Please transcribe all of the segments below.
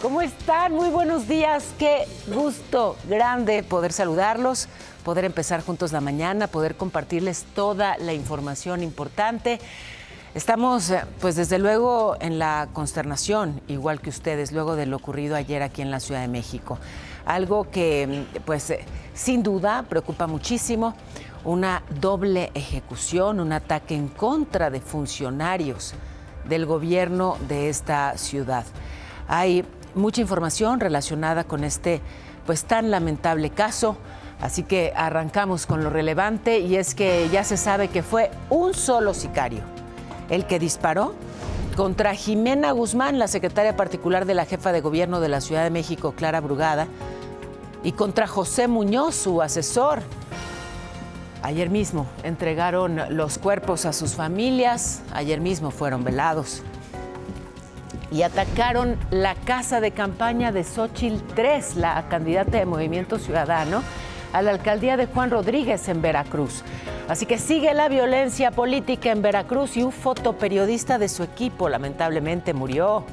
¿Cómo están? Muy buenos días. Qué gusto grande poder saludarlos, poder empezar juntos la mañana, poder compartirles toda la información importante. Estamos, pues desde luego, en la consternación, igual que ustedes, luego de lo ocurrido ayer aquí en la Ciudad de México. Algo que, pues, sin duda preocupa muchísimo. Una doble ejecución, un ataque en contra de funcionarios del gobierno de esta ciudad. Hay mucha información relacionada con este, pues, tan lamentable caso. Así que arrancamos con lo relevante, y es que ya se sabe que fue un solo sicario el que disparó contra Jimena Guzmán, la secretaria particular de la jefa de gobierno de la Ciudad de México, Clara Brugada, y contra José Muñoz, su asesor. Ayer mismo entregaron los cuerpos a sus familias, ayer mismo fueron velados. Y atacaron la casa de campaña de Xóchitl Trés, la candidata de Movimiento Ciudadano, a la alcaldía de Juan Rodríguez en Veracruz. Así que sigue la violencia política en Veracruz, y un fotoperiodista de su equipo lamentablemente murió.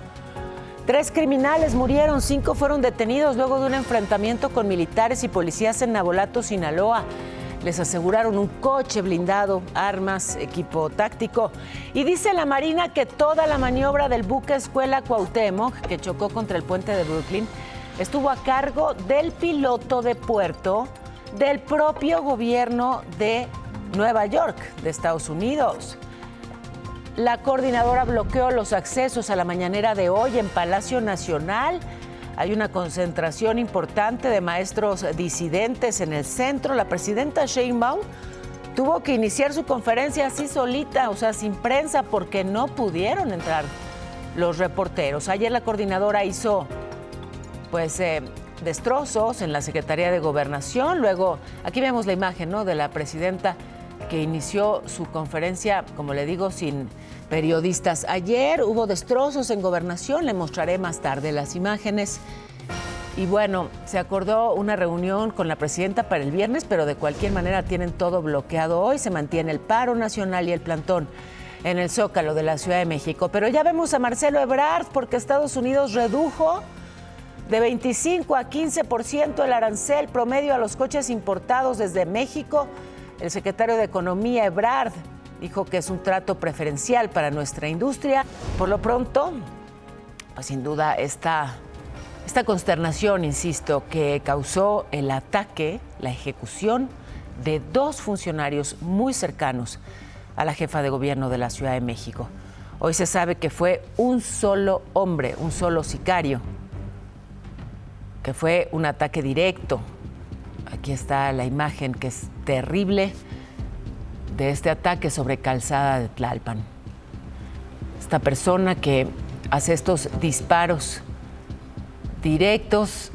3 criminales murieron, 5 fueron detenidos luego de un enfrentamiento con militares y policías en Navolato, Sinaloa. Les aseguraron un coche blindado, armas, equipo táctico. Y dice la Marina que toda la maniobra del buque Escuela Cuauhtémoc, que chocó contra el puente de Brooklyn, estuvo a cargo del piloto de puerto del propio gobierno de Nueva York, de Estados Unidos. La coordinadora bloqueó los accesos a la mañanera de hoy en Palacio Nacional. Hay una concentración importante de maestros disidentes en el centro. La presidenta Sheinbaum tuvo que iniciar su conferencia así solita, o sea, sin prensa, porque no pudieron entrar los reporteros. Ayer la coordinadora hizo, pues, destrozos en la Secretaría de Gobernación. Luego, aquí vemos la imagen, ¿no?, de la presidenta que inició su conferencia, como le digo, sin periodistas. Ayer hubo destrozos en Gobernación, le mostraré más tarde las imágenes. Y bueno, se acordó una reunión con la presidenta para el viernes, pero de cualquier manera tienen todo bloqueado hoy. Se mantiene el paro nacional y el plantón en el Zócalo de la Ciudad de México. Pero ya vemos a Marcelo Ebrard, porque Estados Unidos redujo de 25 a 15% el arancel promedio a los coches importados desde México. El secretario de Economía, Ebrard, dijo que es un trato preferencial para nuestra industria. Por lo pronto, pues sin duda esta consternación, insisto, que causó el ataque, la ejecución de 2 funcionarios muy cercanos a la jefa de gobierno de la Ciudad de México. Hoy se sabe que fue un solo hombre, un solo sicario, que fue un ataque directo. Aquí está la imagen, que es terrible, de este ataque sobre Calzada de Tlalpan. Esta persona que hace estos disparos directos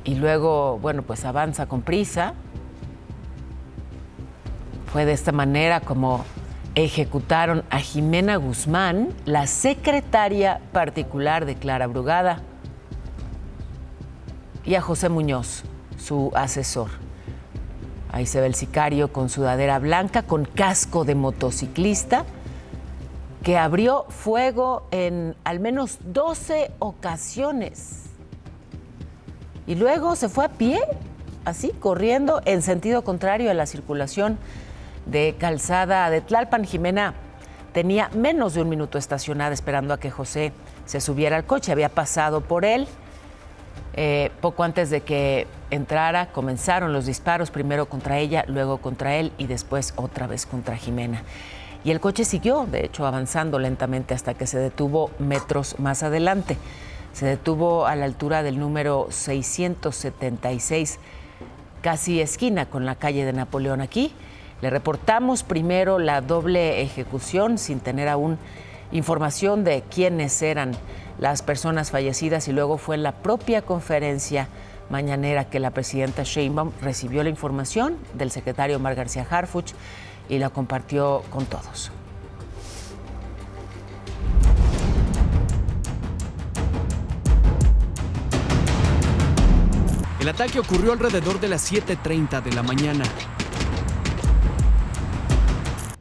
y luego, bueno, pues avanza con prisa. Fue de esta manera como ejecutaron a Jimena Guzmán, la secretaria particular de Clara Brugada, y a José Muñoz, su asesor. Ahí se ve el sicario con sudadera blanca, con casco de motociclista, que abrió fuego en al menos 12 ocasiones. Y luego se fue a pie, así, corriendo en sentido contrario a la circulación de Calzada de Tlalpan. Jimena tenía menos de un minuto estacionada esperando a que José se subiera al coche. Había pasado por él. Poco antes de que entrara, comenzaron los disparos, primero contra ella, luego contra él y después otra vez contra Jimena. Y el coche siguió, de hecho, avanzando lentamente hasta que se detuvo metros más adelante. Se detuvo a la altura del número 676, casi esquina con la calle de Napoleón. Aquí le reportamos primero la doble ejecución sin tener aún información de quiénes eran las personas fallecidas, y luego fue en la propia conferencia mañanera que la presidenta Sheinbaum recibió la información del secretario Omar García Harfuch y la compartió con todos. El ataque ocurrió alrededor de las 7:30 de la mañana.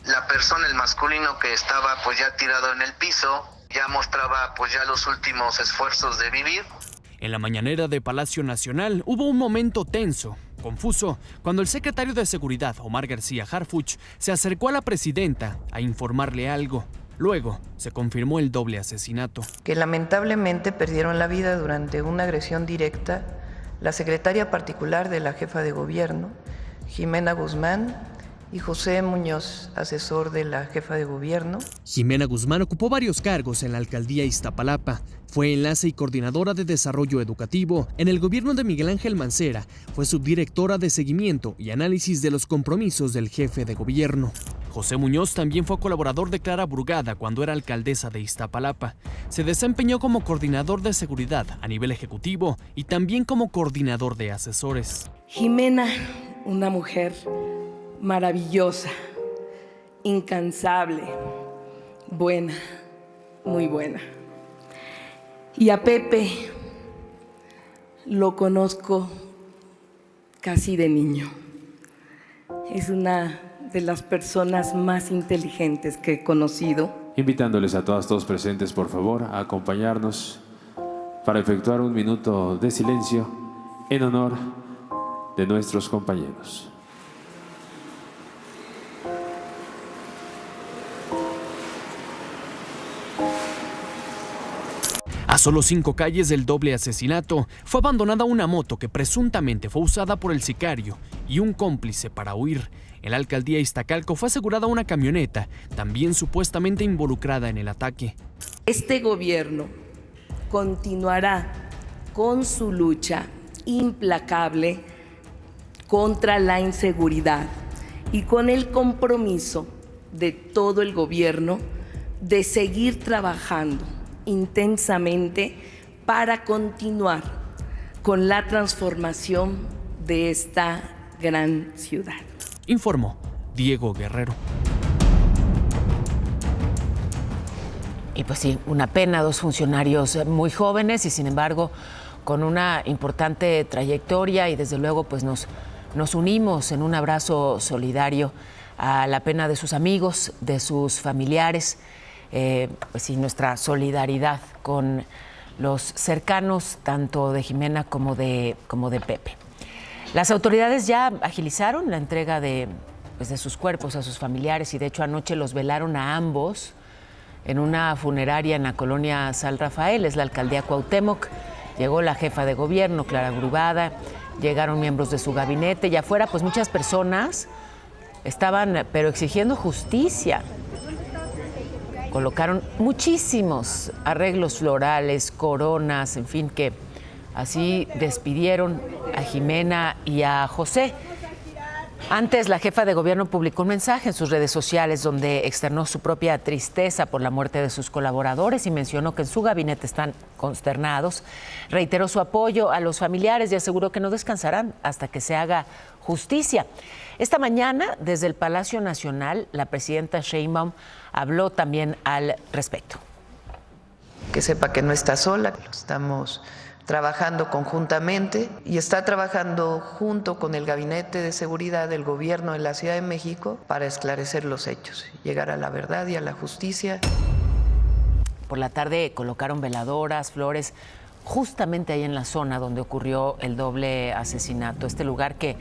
La persona, el masculino que estaba pues ya tirado en el piso, Ya mostraba pues ya los últimos esfuerzos de vivir. En la mañanera de Palacio Nacional hubo un momento tenso, confuso, cuando el secretario de Seguridad, Omar García Harfuch, se acercó a la presidenta a informarle algo. Luego se confirmó el doble asesinato. Que lamentablemente perdieron la vida durante una agresión directa la secretaria particular de la jefa de gobierno, Jimena Guzmán, y José Muñoz, asesor de la jefa de gobierno. Jimena Guzmán ocupó varios cargos en la alcaldía Iztapalapa. Fue enlace y coordinadora de desarrollo educativo en el gobierno de Miguel Ángel Mancera. Fue subdirectora de seguimiento y análisis de los compromisos del jefe de gobierno. José Muñoz también fue colaborador de Clara Brugada cuando era alcaldesa de Iztapalapa. Se desempeñó como coordinador de seguridad a nivel ejecutivo y también como coordinador de asesores. Jimena, una mujer maravillosa, incansable, buena, muy buena. Y a Pepe lo conozco casi de niño. Es una de las personas más inteligentes que he conocido. Invitándoles a todos presentes, por favor, a acompañarnos para efectuar un minuto de silencio en honor de nuestros compañeros. A solo 5 calles del doble asesinato, fue abandonada una moto que presuntamente fue usada por el sicario y un cómplice para huir. En la alcaldía Iztacalco fue asegurada una camioneta, también supuestamente involucrada en el ataque. Este gobierno continuará con su lucha implacable contra la inseguridad y con el compromiso de todo el gobierno de seguir trabajando intensamente para continuar con la transformación de esta gran ciudad. Informó Diego Guerrero. Y pues sí, una pena, 2 funcionarios muy jóvenes y sin embargo con una importante trayectoria y desde luego pues nos unimos en un abrazo solidario a la pena de sus amigos, de sus familiares. Pues sí, nuestra solidaridad con los cercanos tanto de Jimena como de Pepe. Las autoridades ya agilizaron la entrega de sus cuerpos a sus familiares y de hecho anoche los velaron a ambos en una funeraria en la colonia San Rafael, es la alcaldía Cuauhtémoc. Llegó la jefa de gobierno, Clara Brugada, llegaron miembros de su gabinete y afuera pues muchas personas estaban pero exigiendo justicia. Colocaron muchísimos arreglos florales, coronas, en fin, que así despidieron a Jimena y a José. Antes, la jefa de gobierno publicó un mensaje en sus redes sociales donde externó su propia tristeza por la muerte de sus colaboradores y mencionó que en su gabinete están consternados. Reiteró su apoyo a los familiares y aseguró que no descansarán hasta que se haga justicia. Esta mañana, desde el Palacio Nacional, la presidenta Sheinbaum habló también al respecto. Que sepa que no está sola, estamos trabajando conjuntamente y está trabajando junto con el Gabinete de Seguridad del Gobierno en la Ciudad de México para esclarecer los hechos, llegar a la verdad y a la justicia. Por la tarde colocaron veladoras, flores, justamente ahí en la zona donde ocurrió el doble asesinato. Este lugar que,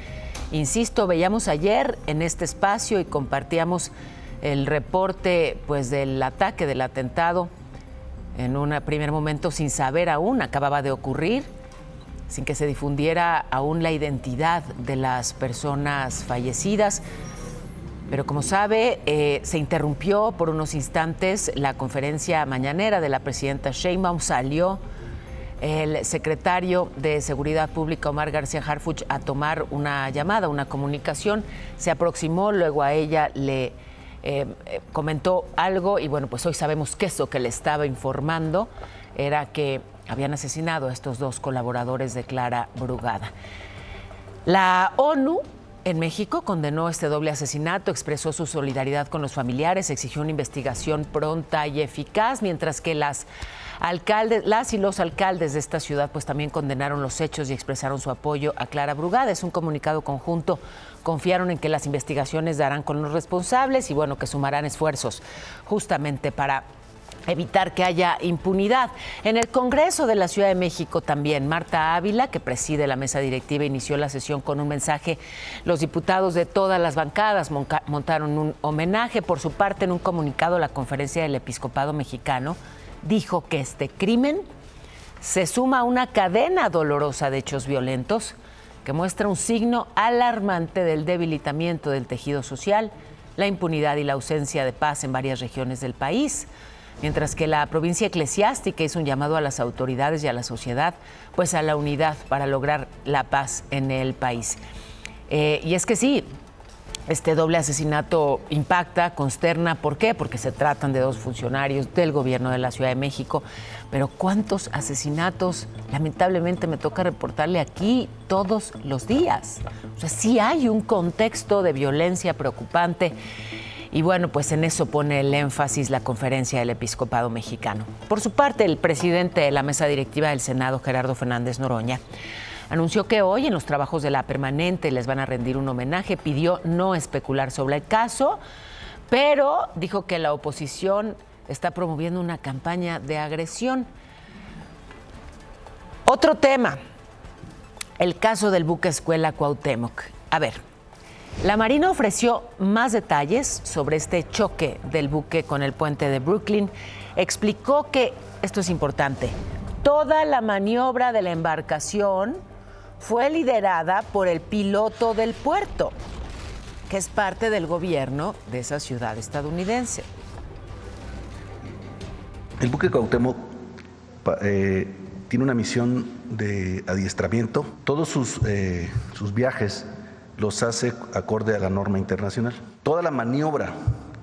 insisto, veíamos ayer en este espacio y compartíamos el reporte pues del ataque, del atentado. En un primer momento sin saber aún, acababa de ocurrir, sin que se difundiera aún la identidad de las personas fallecidas. Pero como sabe, se interrumpió por unos instantes la conferencia mañanera de la presidenta Sheinbaum. Salió el secretario de Seguridad Pública, Omar García Harfuch, a tomar una llamada, una comunicación. Se aproximó, luego a ella le comentó algo y bueno, pues hoy sabemos que eso que le estaba informando era que habían asesinado a estos 2 colaboradores de Clara Brugada. La ONU en México condenó este doble asesinato, expresó su solidaridad con los familiares, exigió una investigación pronta y eficaz, mientras que las y los alcaldes de esta ciudad pues también condenaron los hechos y expresaron su apoyo a Clara Brugada. Es un comunicado conjunto. Confiaron en que las investigaciones darán con los responsables y bueno, que sumarán esfuerzos justamente para evitar que haya impunidad. En el Congreso de la Ciudad de México también, Marta Ávila, que preside la mesa directiva, inició la sesión con un mensaje. Los diputados de todas las bancadas montaron un homenaje. Por su parte, en un comunicado, la Conferencia del Episcopado Mexicano dijo que este crimen se suma a una cadena dolorosa de hechos violentos que muestra un signo alarmante del debilitamiento del tejido social, la impunidad y la ausencia de paz en varias regiones del país. Mientras que la provincia eclesiástica hizo un llamado a las autoridades y a la sociedad, pues a la unidad para lograr la paz en el país. Y es que sí, este doble asesinato impacta, consterna. ¿Por qué? Porque se tratan de dos funcionarios del gobierno de la Ciudad de México. Pero ¿cuántos asesinatos? Lamentablemente me toca reportarle aquí todos los días. O sea, sí hay un contexto de violencia preocupante. Y bueno, pues en eso pone el énfasis la Conferencia del Episcopado Mexicano. Por su parte, el presidente de la mesa directiva del Senado, Gerardo Fernández Noroña, anunció que hoy en los trabajos de la permanente les van a rendir un homenaje. Pidió no especular sobre el caso, pero dijo que la oposición está promoviendo una campaña de agresión. Otro tema, el caso del buque escuela Cuauhtémoc. A ver, la Marina ofreció más detalles sobre este choque del buque con el puente de Brooklyn. Explicó que, esto es importante, toda la maniobra de la embarcación fue liderada por el piloto del puerto, que es parte del gobierno de esa ciudad estadounidense. El buque Cuauhtémoc tiene una misión de adiestramiento. Todos sus viajes los hace acorde a la norma internacional. Toda la maniobra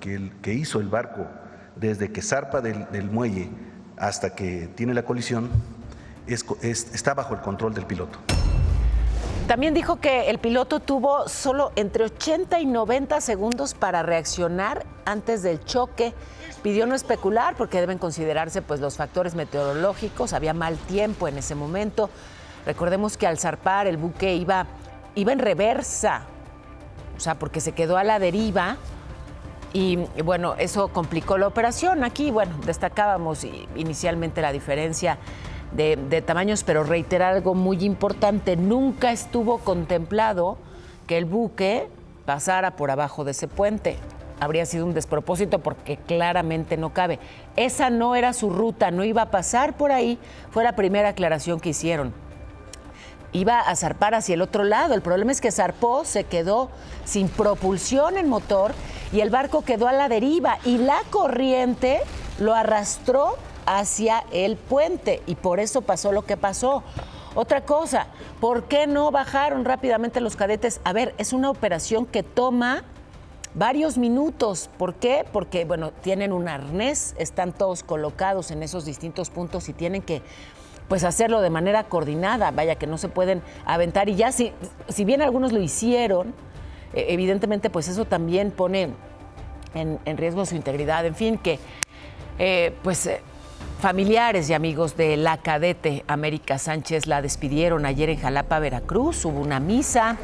que hizo el barco desde que zarpa del muelle hasta que tiene la colisión está bajo el control del piloto. También dijo que el piloto tuvo solo entre 80 y 90 segundos para reaccionar antes del choque. Pidió no especular porque deben considerarse pues los factores meteorológicos. Había mal tiempo en ese momento. Recordemos que al zarpar el buque iba en reversa, o sea, porque se quedó a la deriva y bueno, eso complicó la operación. Aquí, bueno, destacábamos inicialmente la diferencia de tamaños, pero reiterar algo muy importante, nunca estuvo contemplado que el buque pasara por abajo de ese puente. Habría sido un despropósito porque claramente no cabe. Esa no era su ruta, no iba a pasar por ahí, fue la primera aclaración que hicieron. Iba a zarpar hacia el otro lado. El problema es que zarpó, se quedó sin propulsión en motor y el barco quedó a la deriva y la corriente lo arrastró hacia el puente y por eso pasó lo que pasó. Otra cosa, ¿por qué no bajaron rápidamente los cadetes? A ver, es una operación que toma varios minutos. ¿Por qué? Porque, bueno, tienen un arnés, están todos colocados en esos distintos puntos y tienen que pues hacerlo de manera coordinada, vaya que no se pueden aventar y ya si bien algunos lo hicieron, evidentemente pues eso también pone en riesgo su integridad. En fin, que familiares y amigos de la cadete América Sánchez la despidieron ayer en Jalapa, Veracruz. Hubo una misa.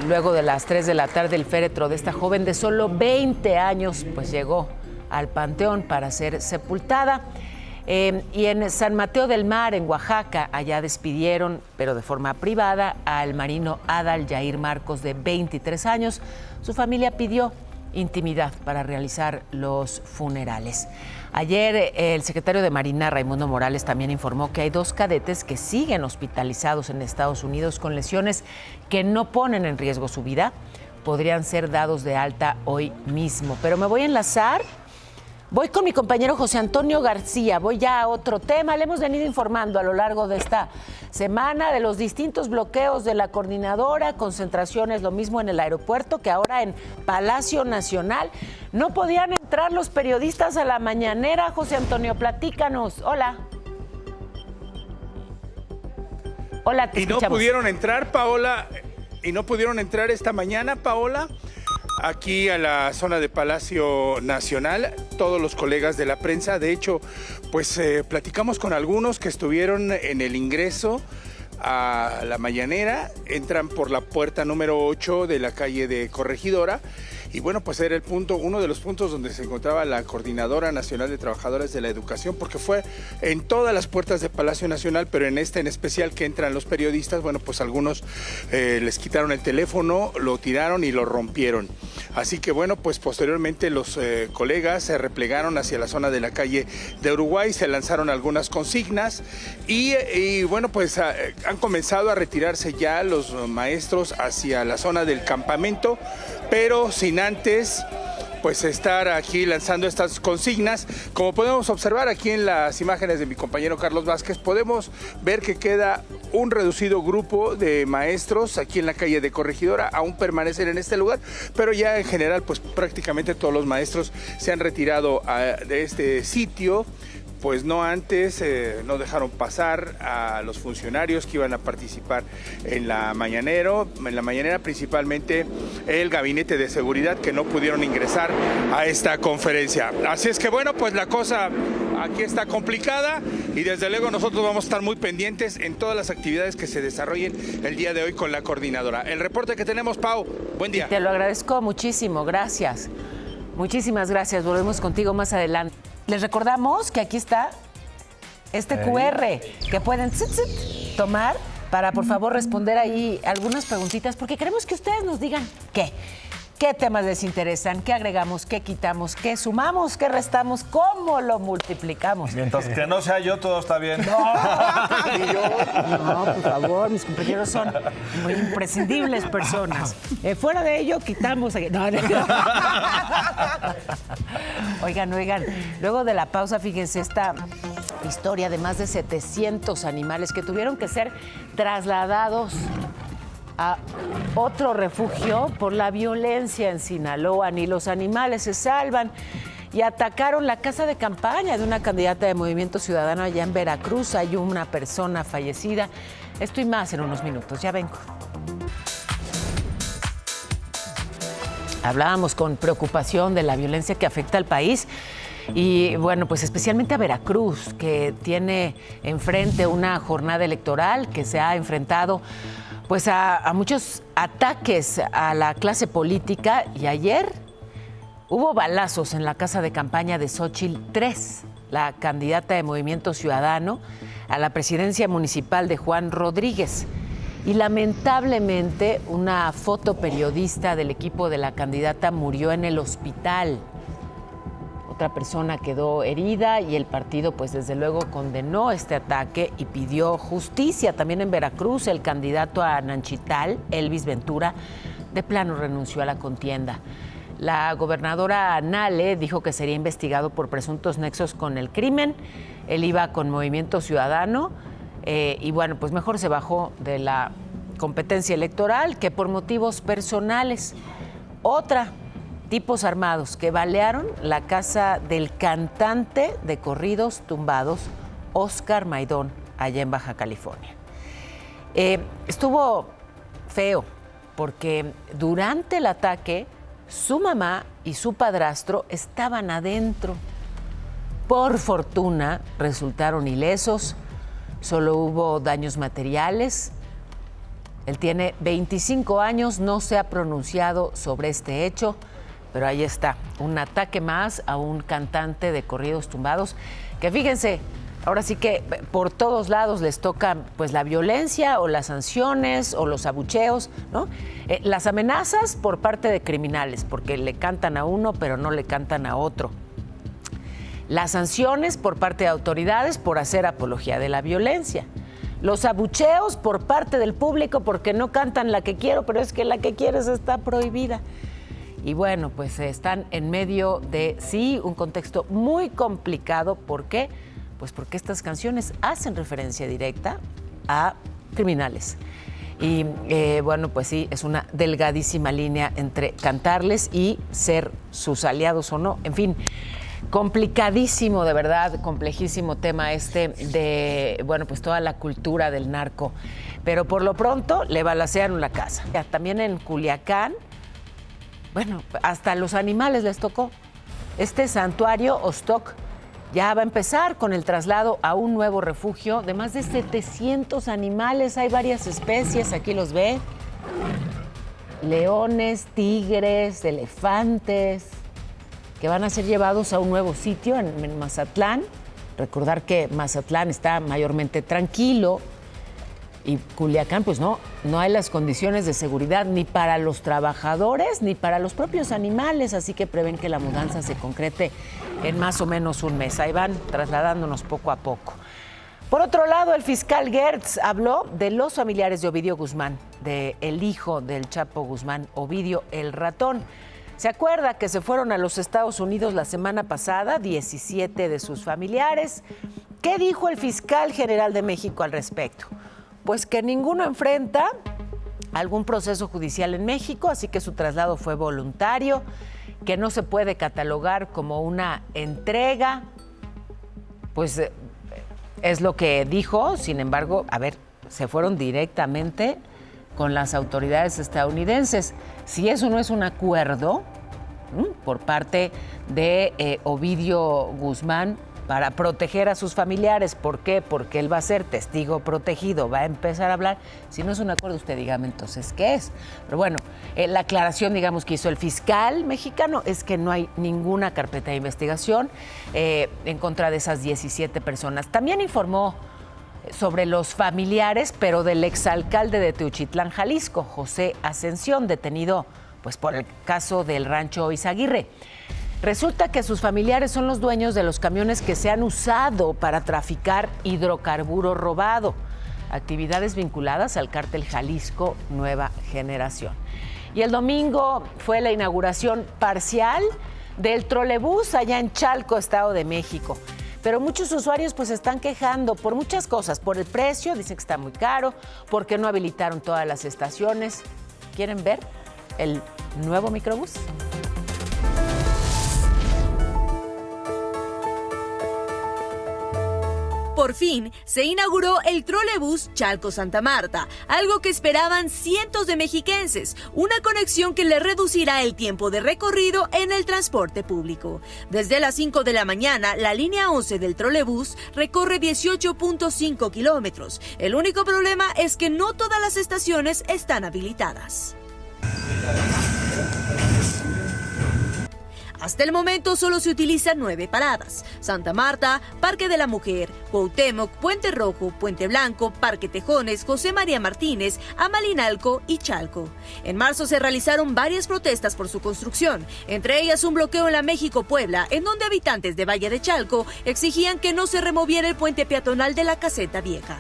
Luego de las 3 de la tarde el féretro de esta joven de solo 20 años pues llegó al panteón para ser sepultada. Y en San Mateo del Mar, en Oaxaca, allá despidieron, pero de forma privada, al marino Adal Yair Marcos, de 23 años. Su familia pidió intimidad para realizar los funerales. Ayer, el secretario de Marina, Raimundo Morales, también informó que hay 2 cadetes que siguen hospitalizados en Estados Unidos con lesiones que no ponen en riesgo su vida. Podrían ser dados de alta hoy mismo. Pero me voy a enlazar. Voy con mi compañero José Antonio García, voy ya a otro tema. Le hemos venido informando a lo largo de esta semana de los distintos bloqueos de la coordinadora, concentraciones, lo mismo en el aeropuerto que ahora en Palacio Nacional. No podían entrar los periodistas a la mañanera. José Antonio, platícanos. Hola. Hola, te escuchamos. Y no pudieron entrar, Paola, esta mañana, Paola, aquí a la zona de Palacio Nacional, todos los colegas de la prensa. De hecho, pues platicamos con algunos que estuvieron en el ingreso a la mañanera, entran por la puerta número 8 de la calle de Corregidora y bueno, pues era uno de los puntos donde se encontraba la Coordinadora Nacional de Trabajadores de la Educación, porque fue en todas las puertas de Palacio Nacional, pero en este en especial que entran los periodistas, bueno, pues algunos les quitaron el teléfono, lo tiraron y lo rompieron. Así que bueno, pues posteriormente los colegas se replegaron hacia la zona de la calle de Uruguay, se lanzaron algunas consignas y bueno, pues han comenzado a retirarse ya los maestros hacia la zona del campamento, pero sin antes pues estar aquí lanzando estas consignas. Como podemos observar aquí en las imágenes de mi compañero Carlos Vázquez, podemos ver que queda un reducido grupo de maestros aquí en la calle de Corregidora, aún permanecen en este lugar, pero ya en general pues prácticamente todos los maestros se han retirado de este sitio. Pues no antes, no dejaron pasar a los funcionarios que iban a participar en la mañanera, principalmente el gabinete de seguridad, que no pudieron ingresar a esta conferencia. Así es que bueno, pues la cosa aquí está complicada y desde luego nosotros vamos a estar muy pendientes en todas las actividades que se desarrollen el día de hoy con la coordinadora. El reporte que tenemos, Pau, buen día. Te lo agradezco muchísimo, gracias. Muchísimas gracias, volvemos contigo más adelante. Les recordamos que aquí está este QR que pueden tomar para, por favor, responder ahí algunas preguntitas, porque queremos que ustedes nos digan qué temas les interesan, qué agregamos, qué quitamos, qué sumamos, qué restamos, cómo lo multiplicamos. Mientras que no sea yo, todo está bien. No, por favor, mis compañeros son muy imprescindibles personas. Fuera de ello, quitamos... No. Oigan, luego de la pausa, fíjense esta historia de más de 700 animales que tuvieron que ser trasladados a otro refugio por la violencia en Sinaloa. Ni los animales se salvan y atacaron la casa de campaña de una candidata de Movimiento Ciudadano allá en Veracruz. Hay una persona fallecida. Esto y más en unos minutos. Ya vengo. Hablábamos con preocupación de la violencia que afecta al país y, bueno, pues especialmente a Veracruz, que tiene enfrente una jornada electoral que se ha enfrentado pues a muchos ataques a la clase política, y ayer hubo balazos en la casa de campaña de Xóchitl 3, la candidata de Movimiento Ciudadano a la presidencia municipal de Juan Rodríguez. Y lamentablemente una fotoperiodista del equipo de la candidata murió en el hospital. Otra persona quedó herida y el partido pues desde luego condenó este ataque y pidió justicia. También en Veracruz el candidato a Nanchital, Elvis Ventura, de plano renunció a la contienda. La gobernadora Nale dijo que sería investigado por presuntos nexos con el crimen. Él iba con Movimiento Ciudadano y bueno, pues mejor se bajó de la competencia electoral que por motivos personales. Otra, tipos armados que balearon la casa del cantante de corridos tumbados, Oscar Maidón, allá en Baja California. Estuvo feo porque durante el ataque su mamá y su padrastro estaban adentro. Por fortuna resultaron ilesos, solo hubo daños materiales. Él tiene 25 años, no se ha pronunciado sobre este hecho, pero ahí está, un ataque más a un cantante de corridos tumbados, que fíjense, ahora sí que por todos lados les toca pues la violencia o las sanciones o los abucheos, ¿no? Las amenazas por parte de criminales, porque le cantan a uno pero no le cantan a otro. Las sanciones por parte de autoridades por hacer apología de la violencia. Los abucheos por parte del público porque no cantan la que quiero, pero es que la que quieres está prohibida. Y bueno, pues están en medio de, sí, un contexto muy complicado. ¿Por qué? Pues porque estas canciones hacen referencia directa a criminales. Y bueno, pues sí, es una delgadísima línea entre cantarles y ser sus aliados o no. En fin, complicadísimo, de verdad, complejísimo tema de, bueno, pues toda la cultura del narco. Pero por lo pronto le balacearon la casa. También en Culiacán, bueno, hasta los animales les tocó. Este santuario Ostok ya va a empezar con el traslado a un nuevo refugio de más de 700 animales. Hay varias especies, aquí los ve. leones, tigres, elefantes, que van a ser llevados a un nuevo sitio en Mazatlán. Recordar que Mazatlán está mayormente tranquilo y Culiacán, pues no hay las condiciones de seguridad ni para los trabajadores ni para los propios animales, así que prevén que la mudanza se concrete en más o menos un mes. Ahí van trasladándonos poco a poco. Por otro lado, el fiscal Gertz habló de los familiares de Ovidio Guzmán, del hijo del Chapo Guzmán, Ovidio el Ratón. ¿Se acuerda que se fueron a los Estados Unidos la semana pasada 17 de sus familiares? ¿Qué dijo el fiscal general de México al respecto? Pues que ninguno enfrenta algún proceso judicial en México, así que su traslado fue voluntario, que no se puede catalogar como una entrega, pues es lo que dijo. Sin embargo, se fueron directamente con las autoridades estadounidenses. Si eso no es un acuerdo por parte de Ovidio Guzmán para proteger a sus familiares. ¿Por qué? Porque él va a ser testigo protegido, va a empezar a hablar. Si no es un acuerdo, usted dígame entonces qué es. Pero bueno, la aclaración, digamos, que hizo el fiscal mexicano es que no hay ninguna carpeta de investigación en contra de esas 17 personas. También informó sobre los familiares, pero del exalcalde de Teochitlán, Jalisco, José Ascensión, detenido pues por el caso del rancho Izaguirre. Resulta que sus familiares son los dueños de los camiones que se han usado para traficar hidrocarburo robado, actividades vinculadas al cártel Jalisco Nueva Generación. Y el domingo fue la inauguración parcial del trolebús allá en Chalco, Estado de México. Pero muchos usuarios pues están quejando por muchas cosas, por el precio, dicen que está muy caro, porque no habilitaron todas las estaciones. ¿Quieren ver el nuevo microbús? Por fin se inauguró el trolebús Chalco-Santa Marta, algo que esperaban cientos de mexiquenses, una conexión que le reducirá el tiempo de recorrido en el transporte público. Desde las 5 de la mañana, la línea 11 del trolebús recorre 18.5 kilómetros. El único problema es que no todas las estaciones están habilitadas. Hasta el momento solo se utilizan 9 paradas: Santa Marta, Parque de la Mujer, Cuauhtémoc, Puente Rojo, Puente Blanco, Parque Tejones, José María Martínez, Amalinalco y Chalco. En marzo se realizaron varias protestas por su construcción, entre ellas un bloqueo en la México-Puebla, en donde habitantes de Valle de Chalco exigían que no se removiera el puente peatonal de la Caseta Vieja.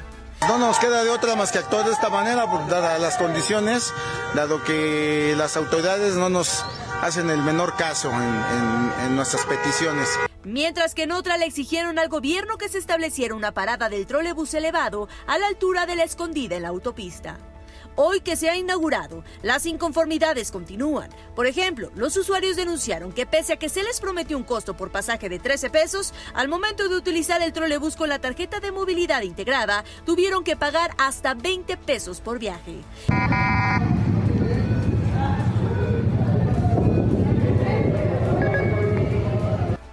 No nos queda de otra más que actuar de esta manera, dadas las condiciones, dado que las autoridades no nos hacen el menor caso en nuestras peticiones. Mientras que en otra le exigieron al gobierno que se estableciera una parada del trolebús elevado a la altura de La Escondida en la autopista. Hoy que se ha inaugurado, las inconformidades continúan. Por ejemplo, los usuarios denunciaron que pese a que se les prometió un costo por pasaje de 13 pesos, al momento de utilizar el trolebús con la tarjeta de movilidad integrada, tuvieron que pagar hasta 20 pesos por viaje.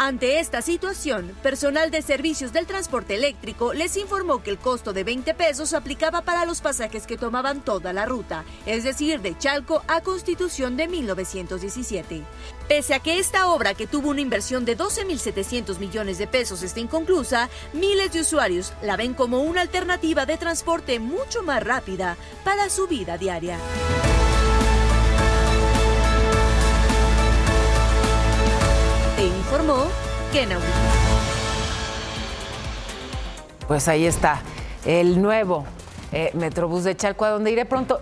Ante esta situación, personal de servicios del transporte eléctrico les informó que el costo de 20 pesos aplicaba para los pasajes que tomaban toda la ruta, es decir, de Chalco a Constitución de 1917. Pese a que esta obra, que tuvo una inversión de 12.700 millones de pesos, está inconclusa, miles de usuarios la ven como una alternativa de transporte mucho más rápida para su vida diaria. Informó Kena. Pues ahí está, el nuevo Metrobús de Chalco, a donde iré pronto.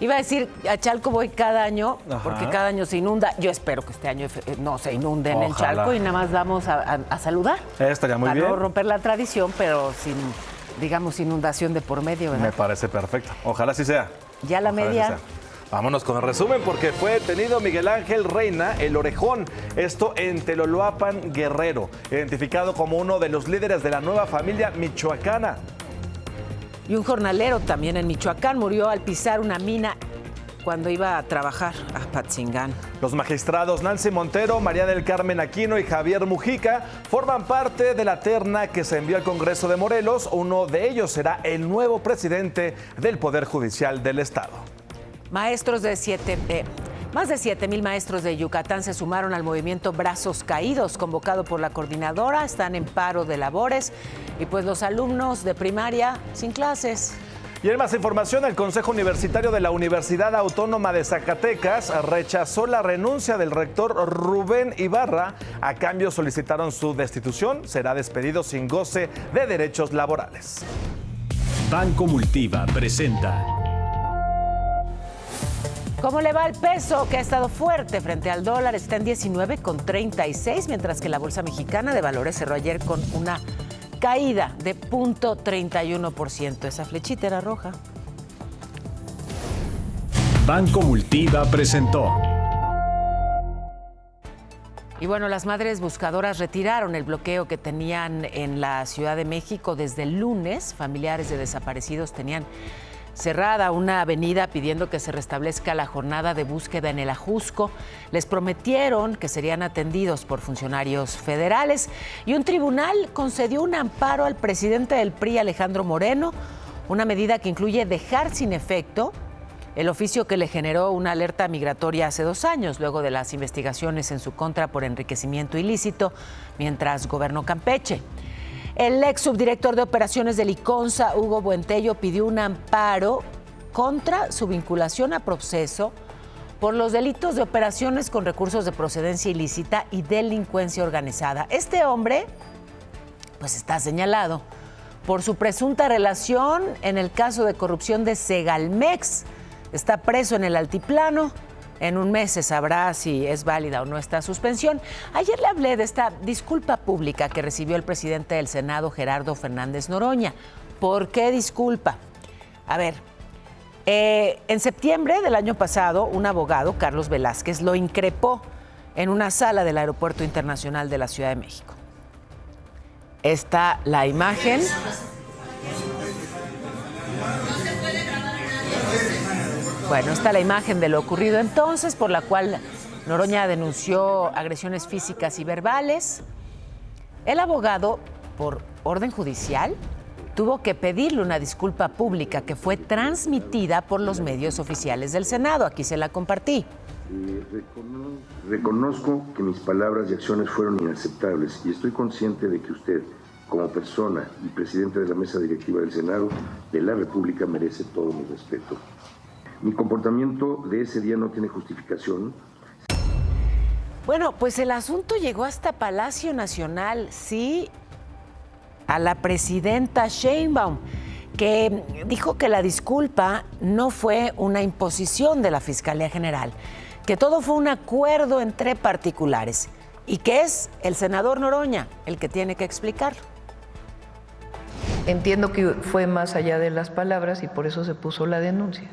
Iba a decir, a Chalco voy cada año, porque cada año se inunda. Yo espero que este año no se inunden en Chalco y nada más vamos a saludar. Estaría muy bien. Para no romper la tradición, pero sin, digamos, inundación de por medio, ¿verdad? Me parece perfecto. Ojalá así sea. Ya la media. Vámonos con el resumen, porque fue detenido Miguel Ángel Reina, el Orejón, esto en Teloloapan, Guerrero, identificado como uno de los líderes de la nueva familia michoacana. Y un jornalero también en Michoacán murió al pisar una mina cuando iba a trabajar a Patzingán. Los magistrados Nancy Montero, María del Carmen Aquino y Javier Mujica forman parte de la terna que se envió al Congreso de Morelos. Uno de ellos será el nuevo presidente del Poder Judicial del Estado. Más de 7,000 maestros de Yucatán se sumaron al movimiento Brazos Caídos, convocado por la coordinadora. Están en paro de labores y pues los alumnos de primaria sin clases. Y en más información, el Consejo Universitario de la Universidad Autónoma de Zacatecas rechazó la renuncia del rector Rubén Ibarra. A cambio solicitaron su destitución. Será despedido sin goce de derechos laborales. Banco Multiva presenta. ¿Cómo le va el peso, que ha estado fuerte frente al dólar? Está en 19,36, mientras que la Bolsa Mexicana de Valores cerró ayer con una caída de 0.31%. Esa flechita era roja. Banco Multiva presentó. Y bueno, las madres buscadoras retiraron el bloqueo que tenían en la Ciudad de México desde el lunes. Familiares de desaparecidos tenían cerrada una avenida pidiendo que se restablezca la jornada de búsqueda en el Ajusco. Les prometieron que serían atendidos por funcionarios federales y un tribunal concedió un amparo al presidente del PRI, Alejandro Moreno, una medida que incluye dejar sin efecto el oficio que le generó una alerta migratoria hace 2 años, luego de las investigaciones en su contra por enriquecimiento ilícito mientras gobernó Campeche. El ex subdirector de operaciones de Liconza, Hugo Buentello, pidió un amparo contra su vinculación a proceso por los delitos de operaciones con recursos de procedencia ilícita y delincuencia organizada. Este hombre, pues está señalado por su presunta relación en el caso de corrupción de Segalmex. Está preso en el Altiplano. En un mes se sabrá si es válida o no esta suspensión. Ayer le hablé de esta disculpa pública que recibió el presidente del Senado, Gerardo Fernández Noroña. ¿Por qué disculpa? A ver, en septiembre del año pasado, un abogado, Carlos Velázquez, lo increpó en una sala del Aeropuerto Internacional de la Ciudad de México. Está la imagen. Bueno, está la imagen de lo ocurrido entonces, por la cual Noroña denunció agresiones físicas y verbales. El abogado, por orden judicial, tuvo que pedirle una disculpa pública que fue transmitida por los medios oficiales del Senado. Aquí se la compartí. Reconozco que mis palabras y acciones fueron inaceptables y estoy consciente de que usted, como persona y presidente de la mesa directiva del Senado de la República, merece todo mi respeto. Mi comportamiento de ese día no tiene justificación. Bueno, pues el asunto llegó hasta Palacio Nacional, sí, a la presidenta Sheinbaum, que dijo que la disculpa no fue una imposición de la Fiscalía General, que todo fue un acuerdo entre particulares y que es el senador Noroña el que tiene que explicarlo. Entiendo que fue más allá de las palabras y por eso se puso la denuncia.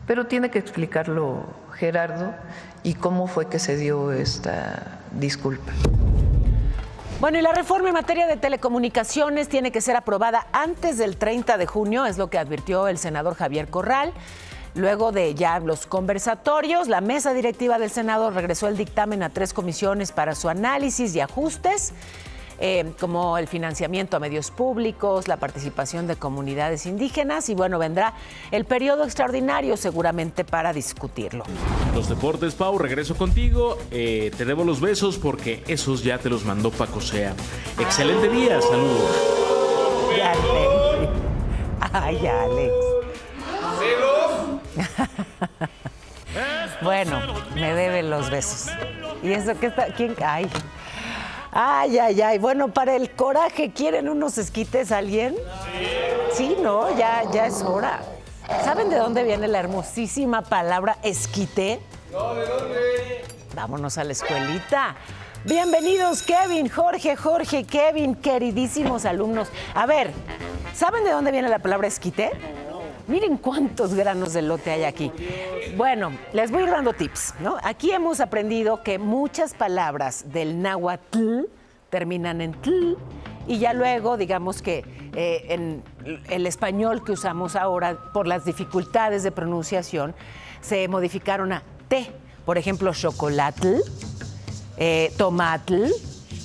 Pero tiene que explicarlo Gerardo y cómo fue que se dio esta disculpa. Bueno, y la reforma en materia de telecomunicaciones tiene que ser aprobada antes del 30 de junio, es lo que advirtió el senador Javier Corral. Luego de ya los conversatorios, la mesa directiva del Senado regresó el dictamen a 3 comisiones para su análisis y ajustes, como el financiamiento a medios públicos, la participación de comunidades indígenas y bueno, vendrá el periodo extraordinario seguramente para discutirlo. Los deportes, Pau, regreso contigo. Te debo los besos porque esos ya te los mandó Paco Sea. Excelente día, saludos. Ya, ay, Alex. Bueno, me deben los besos. ¿Y eso qué está? ¿Quién? Ay. Ay, ay, ay. Bueno, para el coraje, ¿quieren unos esquites alguien? Sí, no, ya es hora. ¿Saben de dónde viene la hermosísima palabra esquite? No, ¿de dónde? Vámonos a la escuelita. Bienvenidos, Kevin, Jorge, Kevin, queridísimos alumnos. A ver, ¿saben de dónde viene la palabra esquite? Miren cuántos granos de elote hay aquí. Bueno, les voy a ir dando tips, ¿no? Aquí hemos aprendido que muchas palabras del náhuatl terminan en tl y ya luego, digamos que en el español que usamos ahora, por las dificultades de pronunciación, se modificaron a t. Por ejemplo, chocolatl, tomatl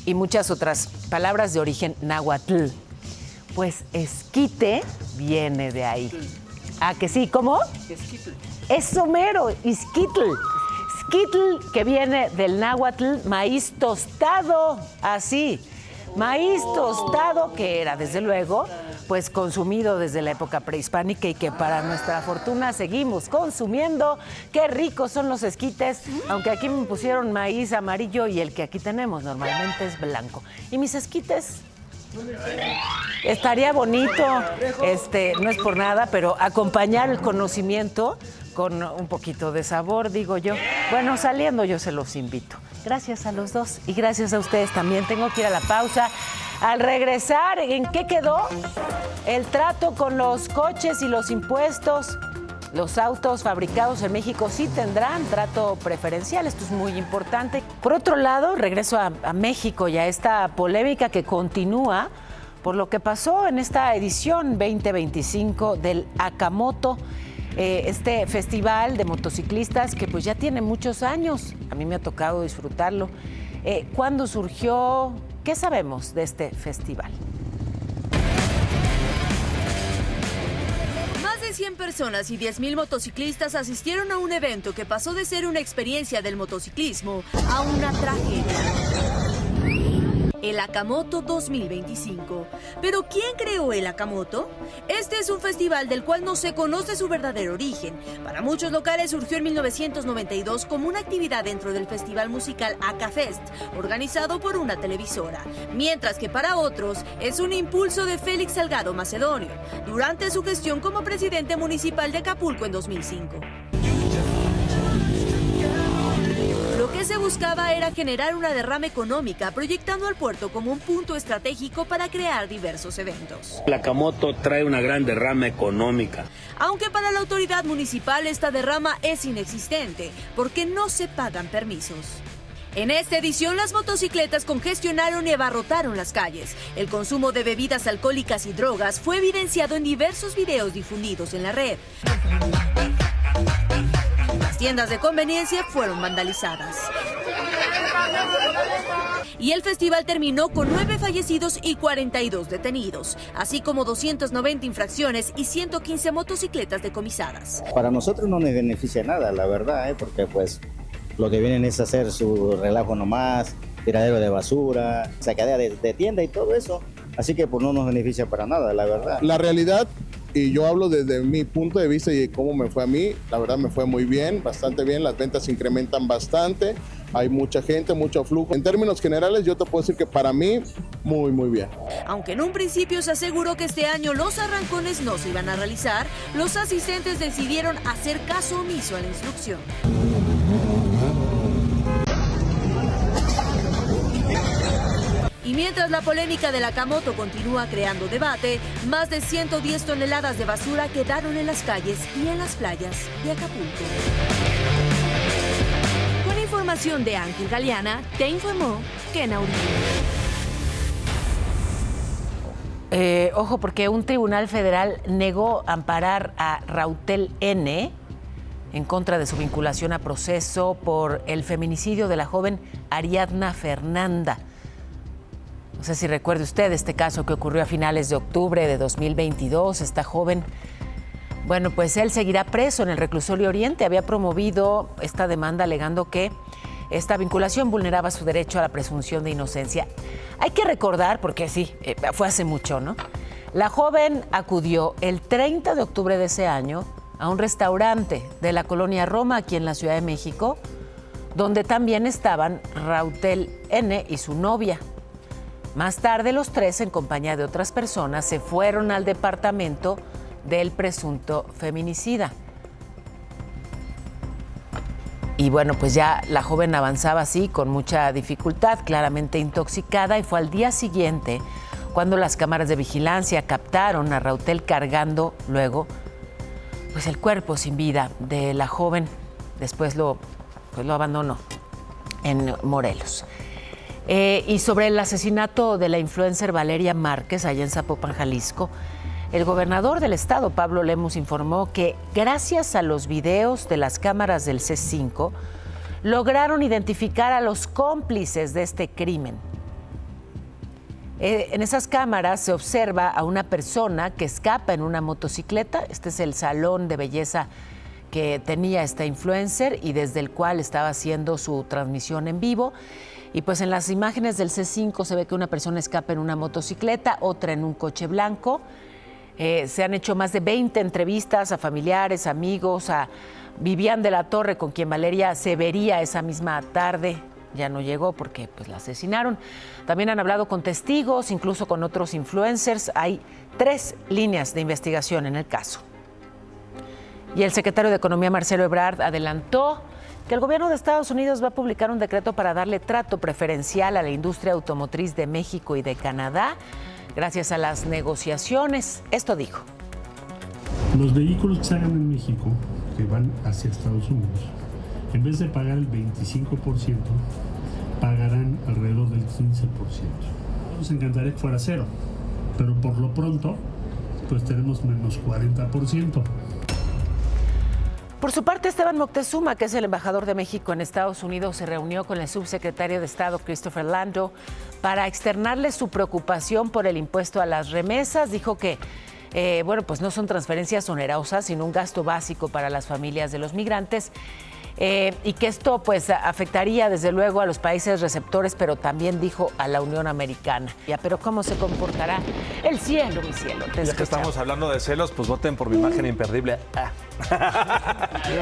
y muchas otras palabras de origen náhuatl. Pues esquite viene de ahí. ¿Ah, que sí? ¿Cómo? Esquite. Eso mero, Izquitl. Izquitl, que viene del náhuatl, maíz tostado, así. Maíz tostado, que era, desde luego, pues consumido desde la época prehispánica y que para nuestra fortuna seguimos consumiendo. Qué ricos son los esquites, aunque aquí me pusieron maíz amarillo y el que aquí tenemos normalmente es blanco. ¿Y mis esquites? Estaría bonito, no es por nada, pero acompañar el conocimiento con un poquito de sabor, digo yo. Bueno, saliendo yo se los invito. Gracias a los dos y gracias a ustedes también. Tengo que ir a la pausa. Al regresar, ¿en qué quedó el trato con los coches y los impuestos? Los autos fabricados en México sí tendrán trato preferencial, esto es muy importante. Por otro lado, regreso a México y a esta polémica que continúa por lo que pasó en esta edición 2025 del Akamoto, este festival de motociclistas que pues ya tiene muchos años. A mí me ha tocado disfrutarlo. ¿Cuándo surgió? ¿Qué sabemos de este festival? Más de 100 personas y 10,000 motociclistas asistieron a un evento que pasó de ser una experiencia del motociclismo a una tragedia. El Akamoto 2025. ¿Pero quién creó el Akamoto? Este es un festival del cual no se conoce su verdadero origen. Para muchos locales surgió en 1992 como una actividad dentro del festival musical Akafest, organizado por una televisora. Mientras que para otros es un impulso de Félix Salgado Macedonio, durante su gestión como presidente municipal de Acapulco en 2005. Lo que se buscaba era generar una derrama económica, proyectando al puerto como un punto estratégico para crear diversos eventos. El Akamoto trae una gran derrama económica. Aunque para la autoridad municipal esta derrama es inexistente, porque no se pagan permisos. En esta edición, las motocicletas congestionaron y abarrotaron las calles. El consumo de bebidas alcohólicas y drogas fue evidenciado en diversos videos difundidos en la red. Las tiendas de conveniencia fueron vandalizadas. Y el festival terminó con 9 fallecidos y 42 detenidos, así como 290 infracciones y 115 motocicletas decomisadas. Para nosotros no nos beneficia nada, la verdad, porque pues lo que vienen es hacer su relajo nomás, tiradero de basura, sacadera de tienda y todo eso. Así que pues no nos beneficia para nada, la verdad. La realidad, y yo hablo desde mi punto de vista y cómo me fue a mí, la verdad me fue muy bien, bastante bien, las ventas se incrementan bastante, hay mucha gente, mucho flujo. En términos generales yo te puedo decir que para mí, muy bien. Aunque en un principio se aseguró que este año los arrancones no se iban a realizar, los asistentes decidieron hacer caso omiso a la instrucción. Y mientras la polémica del Akamoto continúa creando debate, más de 110 toneladas de basura quedaron en las calles y en las playas de Acapulco. Con información de Ángel Galeana, te informó Kena Uribe. Ojo, porque un tribunal federal negó amparar a Rautel N. en contra de su vinculación a proceso por el feminicidio de la joven Ariadna Fernanda. No sé si recuerde usted este caso que ocurrió a finales de octubre de 2022. Esta joven, bueno, pues él seguirá preso en el reclusorio Oriente. Había promovido esta demanda alegando que esta vinculación vulneraba su derecho a la presunción de inocencia. Hay que recordar, porque sí, fue hace mucho, ¿no? La joven acudió el 30 de octubre de ese año a un restaurante de la colonia Roma, aquí en la Ciudad de México, donde también estaban Rautel N. y su novia. Más tarde, los tres, en compañía de otras personas, se fueron al departamento del presunto feminicida. Y bueno, pues ya la joven avanzaba así, con mucha dificultad, claramente intoxicada, y fue al día siguiente cuando las cámaras de vigilancia captaron a Rautel cargando luego pues el cuerpo sin vida de la joven. Después lo abandonó en Morelos. Y sobre el asesinato de la influencer Valeria Márquez, allá en Zapopan, Jalisco, el gobernador del estado, Pablo Lemus, informó que gracias a los videos de las cámaras del C5, lograron identificar a los cómplices de este crimen. En esas cámaras se observa a una persona que escapa en una motocicleta. Este es el salón de belleza que tenía esta influencer y desde el cual estaba haciendo su transmisión en vivo. Y pues en las imágenes del C5 se ve que una persona escapa en una motocicleta, otra en un coche blanco. Se han hecho más de 20 entrevistas a familiares, amigos, a Vivian de la Torre, con quien Valeria se vería esa misma tarde. Ya no llegó porque pues la asesinaron. También han hablado con testigos, incluso con otros influencers. Hay 3 líneas de investigación en el caso. Y el secretario de Economía, Marcelo Ebrard, adelantó que el gobierno de Estados Unidos va a publicar un decreto para darle trato preferencial a la industria automotriz de México y de Canadá, gracias a las negociaciones. Esto dijo. Los vehículos que se hagan en México, que van hacia Estados Unidos, en vez de pagar el 25%, pagarán alrededor del 15%. Nos encantaría que fuera cero, pero por lo pronto, pues tenemos menos 40%. Por su parte, Esteban Moctezuma, que es el embajador de México en Estados Unidos, se reunió con el subsecretario de Estado, Christopher Landau, para externarle su preocupación por el impuesto a las remesas. Dijo que, pues no son transferencias onerosas, sino un gasto básico para las familias de los migrantes. Y que esto pues afectaría desde luego a los países receptores, pero también dijo a la Unión Americana. Pero ¿cómo se comportará el cielo, mi cielo? Ya que estamos hablando de celos, pues voten por mi imagen imperdible.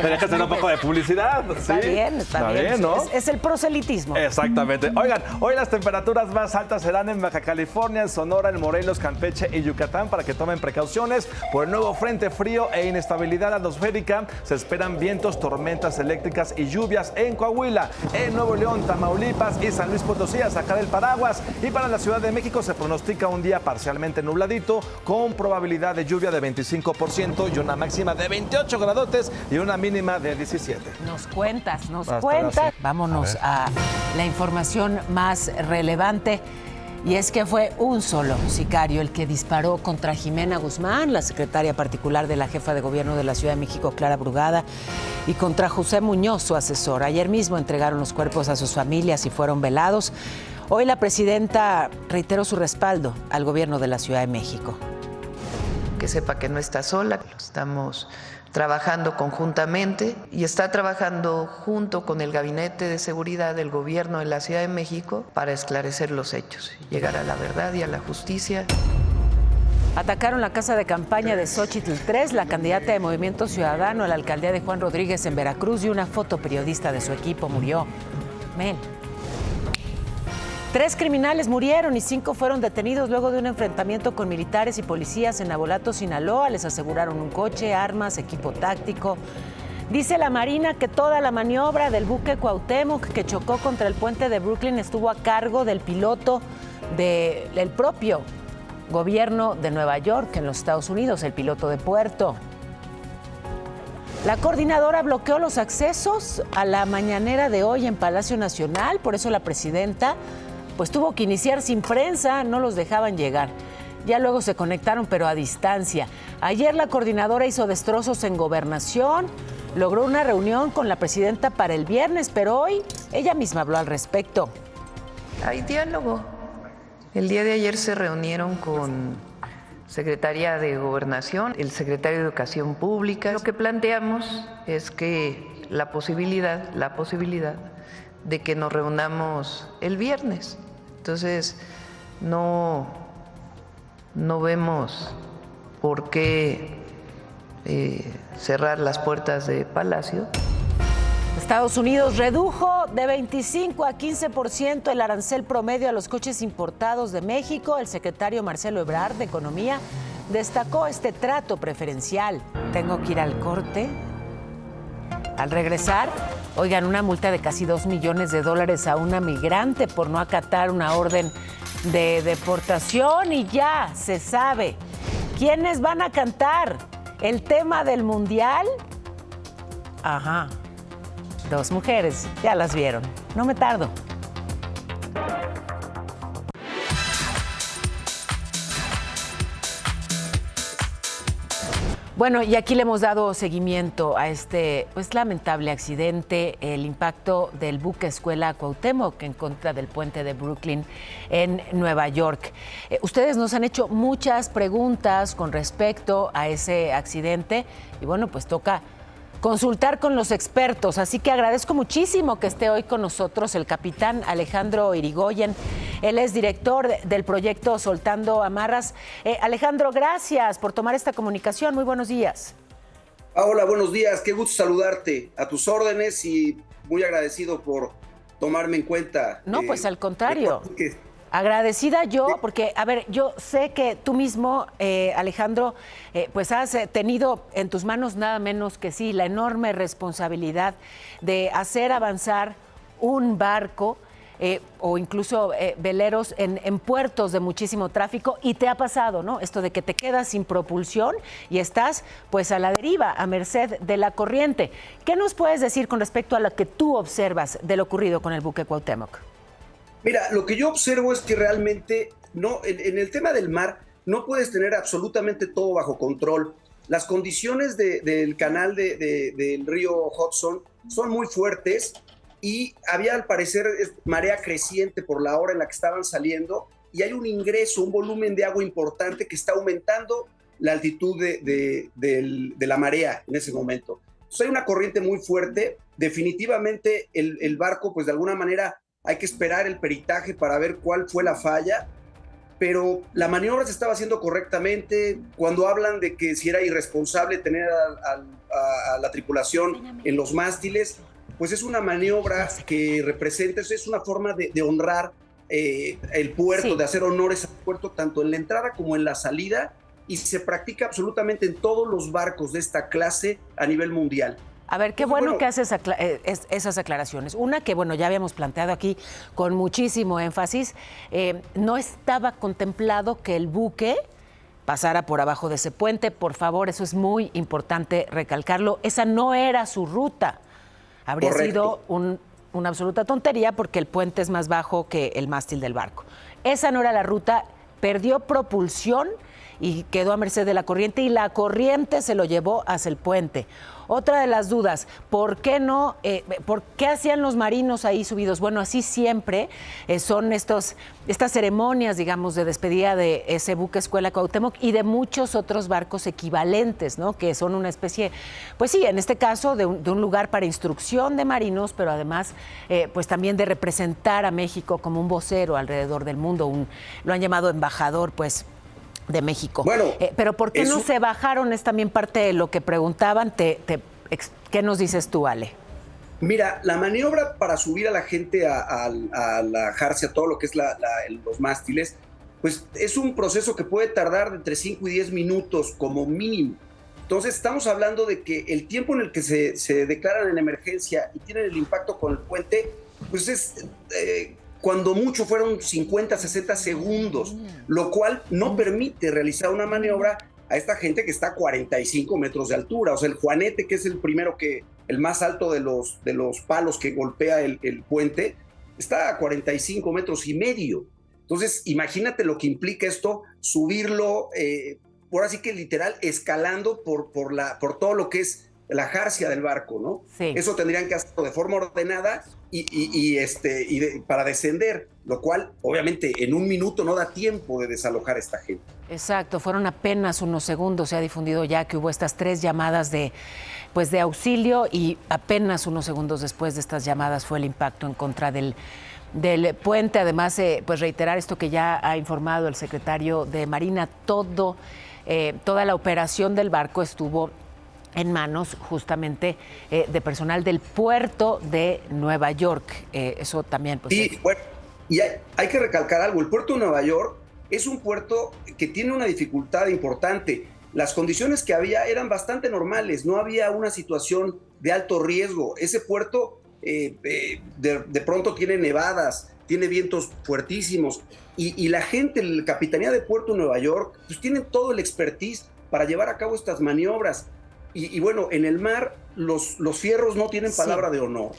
Tenía que hacer un poco de publicidad. Está bien, está bien, ¿no? Es el proselitismo. Exactamente. Oigan, hoy las temperaturas más altas serán en Baja California, en Sonora, en Morelos, Campeche y Yucatán, para que tomen precauciones por el nuevo frente frío e inestabilidad atmosférica. Se esperan vientos, tormentas eléctricas y lluvias en Coahuila, en Nuevo León, Tamaulipas y San Luis Potosí, a sacar el paraguas. Y para la Ciudad de México se pronostica un día parcialmente nubladito, con probabilidad de lluvia de 25% y una máxima de 28 gradotes y una mínima de 17. Nos cuentas. Vámonos a la información más relevante. Y es que fue un solo sicario el que disparó contra Jimena Guzmán, la secretaria particular de la jefa de gobierno de la Ciudad de México, Clara Brugada, y contra José Muñoz, su asesor. Ayer mismo entregaron los cuerpos a sus familias y fueron velados. Hoy la presidenta reiteró su respaldo al gobierno de la Ciudad de México. Que sepa que no está sola, estamos trabajando conjuntamente y está trabajando junto con el Gabinete de Seguridad del Gobierno de la Ciudad de México para esclarecer los hechos, llegar a la verdad y a la justicia. Atacaron la casa de campaña de Xóchitl 3, la candidata de Movimiento Ciudadano a la alcaldía de Juan Rodríguez en Veracruz, y una fotoperiodista de su equipo murió. 3 criminales murieron y 5 fueron detenidos luego de un enfrentamiento con militares y policías en Navolato, Sinaloa. Les aseguraron un coche, armas, equipo táctico. Dice la Marina que toda la maniobra del buque Cuauhtémoc, que chocó contra el puente de Brooklyn, estuvo a cargo del piloto del propio gobierno de Nueva York en los Estados Unidos, el piloto de puerto. La coordinadora bloqueó los accesos a la mañanera de hoy en Palacio Nacional, por eso la presidenta pues tuvo que iniciar sin prensa, no los dejaban llegar. Ya luego se conectaron, pero a distancia. Ayer la coordinadora hizo destrozos en Gobernación, logró una reunión con la presidenta para el viernes, pero hoy ella misma habló al respecto. Hay diálogo. El día de ayer se reunieron con Secretaría de Gobernación, el secretario de Educación Pública. Lo que planteamos es que la posibilidad de que nos reunamos el viernes. Entonces, no vemos por qué cerrar las puertas de Palacio. Estados Unidos redujo de 25 a 15% el arancel promedio a los coches importados de México. El secretario Marcelo Ebrard de Economía destacó este trato preferencial. Tengo que ir al corte. Al regresar, oigan, una multa de casi $2 millones a una migrante por no acatar una orden de deportación, y ya se sabe quiénes van a cantar el tema del Mundial. 2 mujeres, ya las vieron. No me tardo. Bueno, y aquí le hemos dado seguimiento a este lamentable accidente, el impacto del buque escuela Cuauhtémoc en contra del puente de Brooklyn en Nueva York. Ustedes nos han hecho muchas preguntas con respecto a ese accidente y bueno, pues toca consultar con los expertos. Así que agradezco muchísimo que esté hoy con nosotros el capitán Alejandro Irigoyen. Él es director del proyecto Soltando Amarras. Alejandro, gracias por tomar esta comunicación. Muy buenos días. Hola, buenos días. Qué gusto saludarte. A tus órdenes y muy agradecido por tomarme en cuenta. No, pues al contrario. Agradecida yo, porque, a ver, yo sé que tú mismo, Alejandro, pues has tenido en tus manos nada menos que sí la enorme responsabilidad de hacer avanzar un barco o incluso veleros en puertos de muchísimo tráfico, y te ha pasado, ¿no? Esto de que te quedas sin propulsión y estás pues a la deriva, a merced de la corriente. ¿Qué nos puedes decir con respecto a lo que tú observas de lo ocurrido con el buque Cuauhtémoc? Mira, lo que yo observo es que realmente no, en el tema del mar no puedes tener absolutamente todo bajo control. Las condiciones del canal del río Hudson son muy fuertes y había al parecer marea creciente por la hora en la que estaban saliendo, y hay un ingreso, un volumen de agua importante que está aumentando la altitud de la marea en ese momento. Entonces hay una corriente muy fuerte. Definitivamente el barco, pues de alguna manera hay que esperar el peritaje para ver cuál fue la falla, pero la maniobra se estaba haciendo correctamente. Cuando hablan de que si era irresponsable tener a la tripulación en los mástiles, pues es una maniobra que representa, es una forma de honrar el puerto, sí, de hacer honores al puerto, tanto en la entrada como en la salida, y se practica absolutamente en todos los barcos de esta clase a nivel mundial. A ver, qué bueno que haces esas aclaraciones. Una que, bueno, ya habíamos planteado aquí con muchísimo énfasis, no estaba contemplado que el buque pasara por abajo de ese puente. Por favor, eso es muy importante recalcarlo. Esa no era su ruta. Habría sido una absoluta tontería porque el puente es más bajo que el mástil del barco. Esa no era la ruta, perdió propulsión y quedó a merced de la corriente, y la corriente se lo llevó hacia el puente. Otra de las dudas, ¿por qué no? ¿Por qué hacían los marinos ahí subidos? Bueno, así siempre son estas ceremonias, digamos, de despedida de ese buque Escuela Cuauhtémoc y de muchos otros barcos equivalentes, ¿no? Que son una especie, pues sí, en este caso de un lugar para instrucción de marinos, pero además, pues también de representar a México como un vocero alrededor del mundo. Lo han llamado embajador, pues, de México. Bueno, pero ¿por qué no se bajaron? Es también parte de lo que preguntaban. ¿Qué nos dices tú, Ale? Mira, la maniobra para subir a la gente a la jarcia, todo lo que es los mástiles, pues es un proceso que puede tardar de entre 5 y 10 minutos como mínimo. Entonces estamos hablando de que el tiempo en el que se declaran en emergencia y tienen el impacto con el puente, pues es... cuando mucho fueron 50, 60 segundos, lo cual no permite realizar una maniobra a esta gente que está a 45 metros de altura. O sea, el Juanete, que es el más alto de los palos que golpea el puente, está a 45 metros y medio. Entonces, imagínate lo que implica esto, subirlo, por así que literal, escalando por todo lo que es la jarcia del barco, ¿no? Sí. Eso tendrían que hacerlo de forma ordenada para descender, lo cual obviamente en un minuto no da tiempo de desalojar a esta gente. Exacto, fueron apenas unos segundos. Se ha difundido ya que hubo estas 3 llamadas de auxilio, y apenas unos segundos después de estas llamadas fue el impacto en contra del puente. Además, pues reiterar esto que ya ha informado el secretario de Marina, toda la operación del barco estuvo en manos justamente de personal del puerto de Nueva York. Eso también, pues... Sí, bueno, y hay que recalcar algo. El puerto de Nueva York es un puerto que tiene una dificultad importante. Las condiciones que había eran bastante normales, no había una situación de alto riesgo. Ese puerto de pronto tiene nevadas, tiene vientos fuertísimos, y la gente, la Capitanía de Puerto de Nueva York, pues tienen todo el expertise para llevar a cabo estas maniobras. Y bueno, en el mar los fierros no tienen palabra de honor.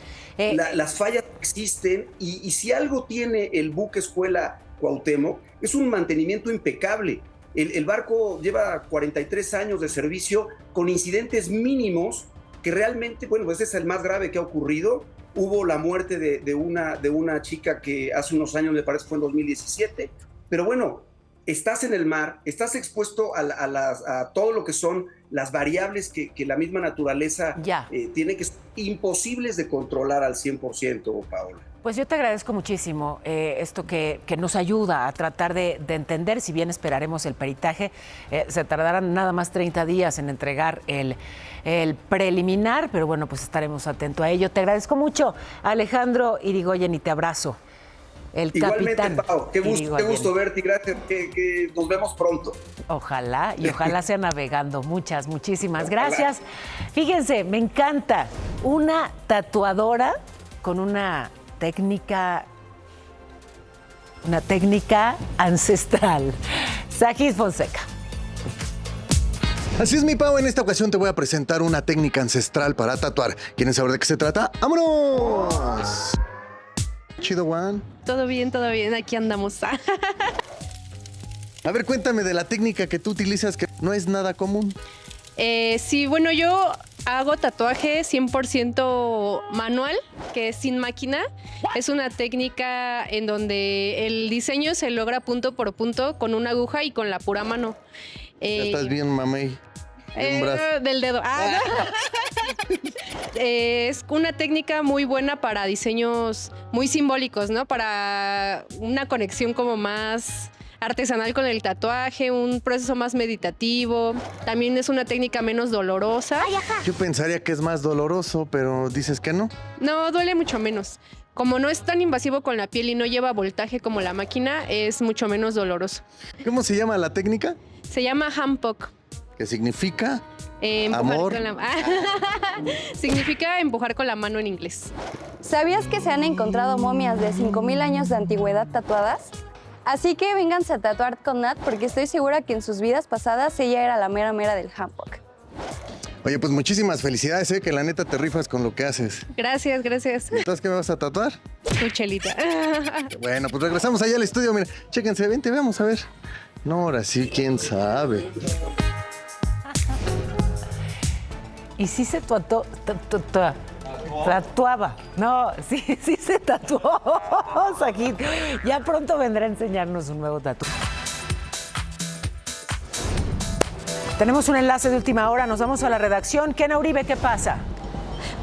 Las fallas existen, y si algo tiene el buque Escuela Cuauhtémoc es un mantenimiento impecable. El barco lleva 43 años de servicio con incidentes mínimos que realmente, bueno, ese es el más grave que ha ocurrido. Hubo la muerte de una chica que hace unos años, me parece fue en 2017, pero bueno, estás en el mar, estás expuesto a todo lo que son las variables que la misma naturaleza tiene, que ser imposibles de controlar al 100%, Paola. Pues yo te agradezco muchísimo esto que nos ayuda a tratar de entender, si bien esperaremos el peritaje, se tardarán nada más 30 días en entregar el preliminar, pero bueno, pues estaremos atentos a ello. Te agradezco mucho, Alejandro Irigoyen, y te abrazo. Igualmente, capitán Pau, qué gusto verte y gracias, que nos vemos pronto. Ojalá, y ojalá sea navegando. Muchísimas gracias. Fíjense, me encanta una tatuadora con una técnica ancestral. Sajid Fonseca. Así es, mi Pau, en esta ocasión te voy a presentar una técnica ancestral para tatuar. ¿Quieren saber de qué se trata? ¡Vámonos! Chido, Juan. Todo bien, aquí andamos. A ver, cuéntame de la técnica que tú utilizas, que no es nada común. Sí, bueno, yo hago tatuaje 100% manual, que es sin máquina. Es una técnica en donde el diseño se logra punto por punto con una aguja y con la pura mano. Ya estás bien, mamey. Del dedo. Es una técnica muy buena para diseños muy simbólicos, ¿no? Para una conexión como más artesanal con el tatuaje, un proceso más meditativo. También es una técnica menos dolorosa. Yo pensaría que es más doloroso, pero dices que no. No, duele mucho menos. Como no es tan invasivo con la piel y no lleva voltaje como la máquina, es mucho menos doloroso. ¿Cómo se llama la técnica? Se llama handpoke. ¿Qué significa? Amor. Significa empujar con la mano en inglés. ¿Sabías que se han encontrado momias de 5,000 años de antigüedad tatuadas? Así que vénganse a tatuar con Nat, porque estoy segura que en sus vidas pasadas ella era la mera del handpoke. Oye, pues muchísimas felicidades, que la neta te rifas con lo que haces. Gracias. ¿Entonces qué me vas a tatuar? Tu chelita. Bueno, pues regresamos allá al estudio. Mira, chéquense, vente, veamos a ver. No, ahora sí, quién sabe. Y sí se tatuaba. No, sí se tatuó, Sajid. Ya pronto vendrá a enseñarnos un nuevo tatu. Tenemos un enlace de última hora, nos vamos a la redacción. Kena Uribe, ¿qué pasa?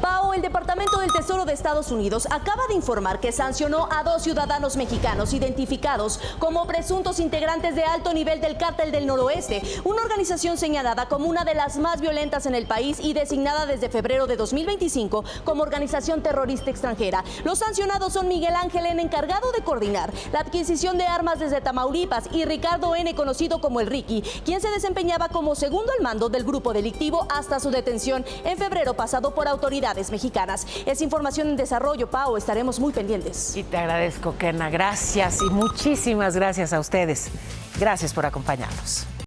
Pau, el Departamento del Tesoro de Estados Unidos acaba de informar que sancionó a 2 ciudadanos mexicanos identificados como presuntos integrantes de alto nivel del Cártel del Noroeste, una organización señalada como una de las más violentas en el país y designada desde febrero de 2025 como organización terrorista extranjera. Los sancionados son Miguel Ángel N., encargado de coordinar la adquisición de armas desde Tamaulipas, y Ricardo N., conocido como el Ricky, quien se desempeñaba como segundo al mando del grupo delictivo hasta su detención en febrero pasado por autoridades mexicanas. Es información en desarrollo, Pau, estaremos muy pendientes. Y te agradezco, Kena, gracias y muchísimas gracias a ustedes. Gracias por acompañarnos.